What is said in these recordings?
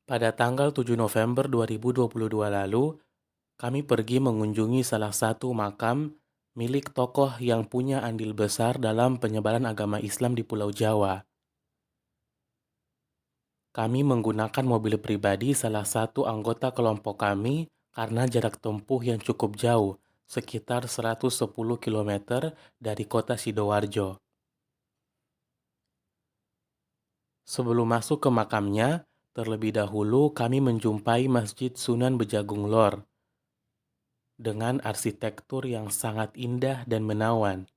Pada tanggal 7 November 2022 lalu, kami pergi mengunjungi salah satu makam milik tokoh yang punya andil besar dalam penyebaran agama Islam di Pulau Jawa. Kami menggunakan mobil pribadi salah satu anggota kelompok kami karena jarak tempuh yang cukup jauh, sekitar 110 km dari kota Sidoarjo. Sebelum masuk ke makamnya, terlebih dahulu kami menjumpai Masjid Sunan Bejagung Lor dengan arsitektur yang sangat indah dan menawan.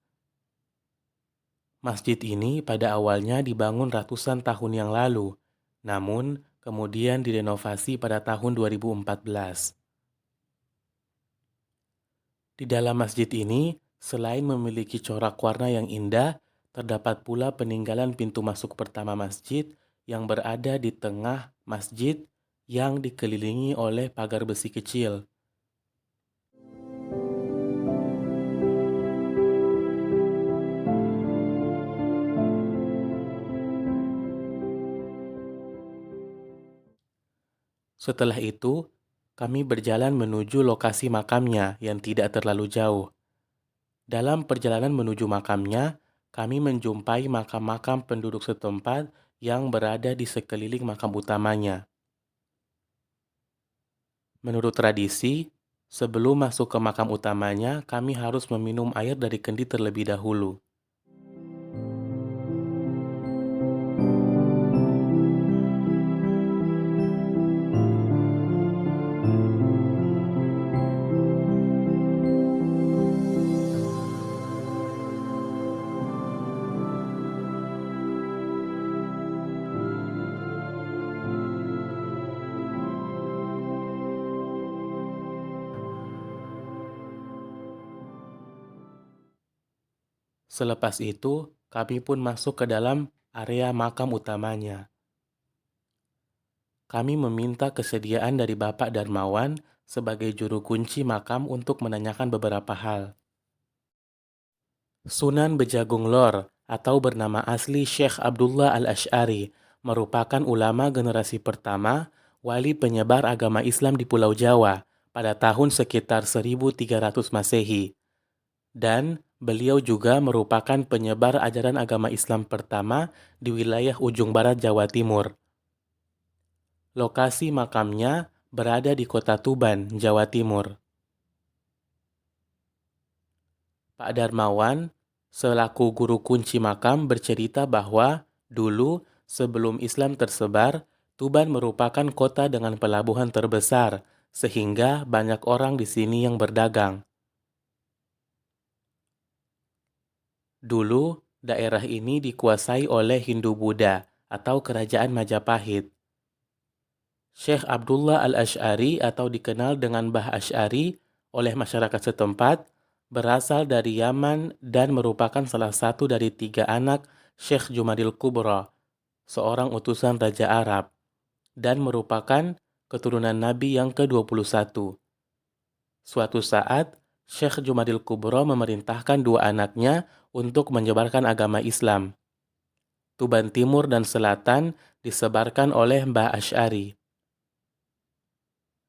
Masjid ini pada awalnya dibangun ratusan tahun yang lalu, namun kemudian direnovasi pada tahun 2014. Di dalam masjid ini, selain memiliki corak warna yang indah, terdapat pula peninggalan pintu masuk pertama masjid yang berada di tengah masjid yang dikelilingi oleh pagar besi kecil. Setelah itu, kami berjalan menuju lokasi makamnya yang tidak terlalu jauh. Dalam perjalanan menuju makamnya, kami menjumpai makam-makam penduduk setempat yang berada di sekeliling makam utamanya. Menurut tradisi, sebelum masuk ke makam utamanya, kami harus meminum air dari kendi terlebih dahulu. Selepas itu, kami pun masuk ke dalam area makam utamanya. Kami meminta kesediaan dari Bapak Darmawan sebagai juru kunci makam untuk menanyakan beberapa hal. Sunan Bejagung Lor atau bernama asli Syekh Abdullah Al-Asy'ari merupakan ulama generasi pertama wali penyebar agama Islam di Pulau Jawa pada tahun sekitar 1300 Masehi. Dan beliau juga merupakan penyebar ajaran agama Islam pertama di wilayah ujung barat Jawa Timur. Lokasi makamnya berada di kota Tuban, Jawa Timur. Pak Darmawan, selaku guru kunci makam, bercerita bahwa dulu sebelum Islam tersebar, Tuban merupakan kota dengan pelabuhan terbesar, sehingga banyak orang di sini yang berdagang. Dulu, daerah ini dikuasai oleh Hindu-Buddha atau Kerajaan Majapahit. Syekh Abdullah Al-Asy'ari atau dikenal dengan Mbah Asy'ari oleh masyarakat setempat berasal dari Yaman dan merupakan salah satu dari 3 anak Syekh Jumadil Kubra, seorang utusan Raja Arab, dan merupakan keturunan Nabi yang ke-21. Suatu saat, Syekh Jumadil Kubro memerintahkan 2 anaknya untuk menyebarkan agama Islam. Tuban Timur dan Selatan disebarkan oleh Mbah Asy'ari.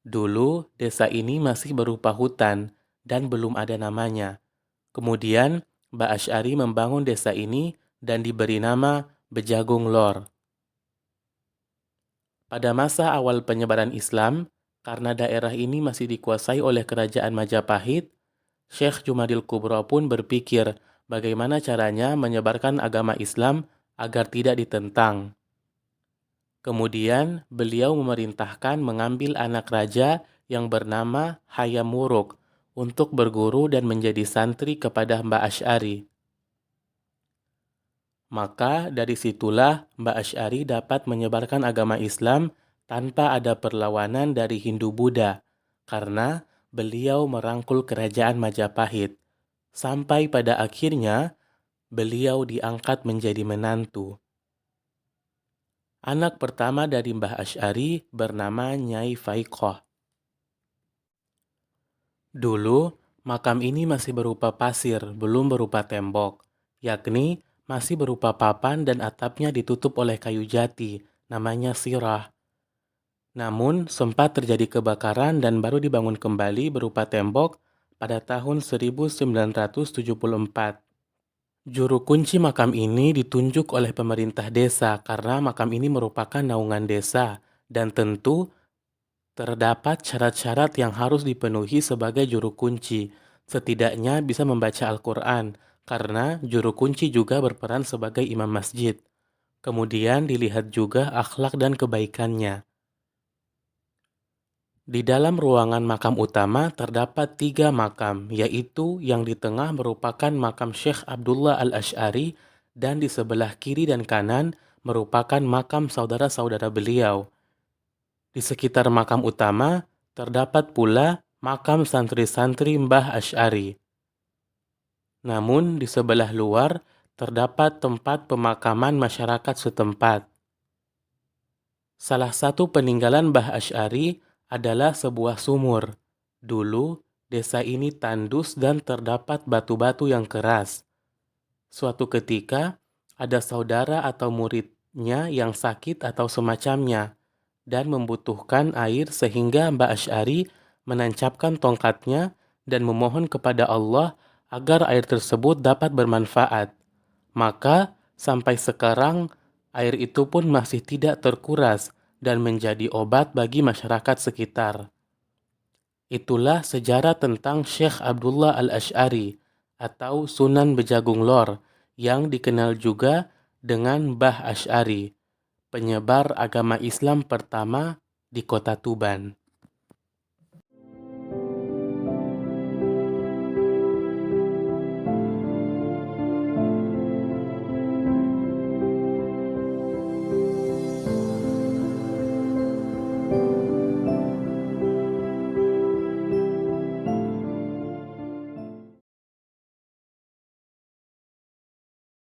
Dulu, desa ini masih berupa hutan dan belum ada namanya. Kemudian, Mbah Asy'ari membangun desa ini dan diberi nama Bejagung Lor. Pada masa awal penyebaran Islam, karena daerah ini masih dikuasai oleh Kerajaan Majapahit, Syekh Jumadil Kubro pun berpikir bagaimana caranya menyebarkan agama Islam agar tidak ditentang. Kemudian beliau memerintahkan mengambil anak raja yang bernama Hayam Wuruk untuk berguru dan menjadi santri kepada Mbah Asy'ari. Maka dari situlah Mbah Asy'ari dapat menyebarkan agama Islam tanpa ada perlawanan dari Hindu-Buddha, karena beliau merangkul kerajaan Majapahit, sampai pada akhirnya beliau diangkat menjadi menantu. Anak pertama dari Mbah Asy'ari bernama Nyai Faiqoh. Dulu, makam ini masih berupa pasir, belum berupa tembok, yakni masih berupa papan dan atapnya ditutup oleh kayu jati, namanya sirah. Namun, sempat terjadi kebakaran dan baru dibangun kembali berupa tembok pada tahun 1974. Juru kunci makam ini ditunjuk oleh pemerintah desa karena makam ini merupakan naungan desa dan tentu terdapat syarat-syarat yang harus dipenuhi sebagai juru kunci. Setidaknya bisa membaca Al-Quran karena juru kunci juga berperan sebagai imam masjid. Kemudian dilihat juga akhlak dan kebaikannya. Di dalam ruangan makam utama terdapat 3 makam, yaitu yang di tengah merupakan makam Syekh Abdullah Al-Asy'ari dan di sebelah kiri dan kanan merupakan makam saudara-saudara beliau. Di sekitar makam utama terdapat pula makam santri-santri Mbah Asy'ari. Namun di sebelah luar terdapat tempat pemakaman masyarakat setempat. Salah satu peninggalan Mbah Asy'ari adalah sebuah sumur. Dulu, desa ini tandus dan terdapat batu-batu yang keras. Suatu ketika, ada saudara atau muridnya yang sakit atau semacamnya dan membutuhkan air sehingga Mbah Asy'ari menancapkan tongkatnya dan memohon kepada Allah agar air tersebut dapat bermanfaat. Maka, sampai sekarang, air itu pun masih tidak terkuras dan menjadi obat bagi masyarakat sekitar. Itulah sejarah tentang Syekh Abdullah Al-Asy'ari atau Sunan Bejagung Lor yang dikenal juga dengan Mbah Asy'ari, penyebar agama Islam pertama di kota Tuban.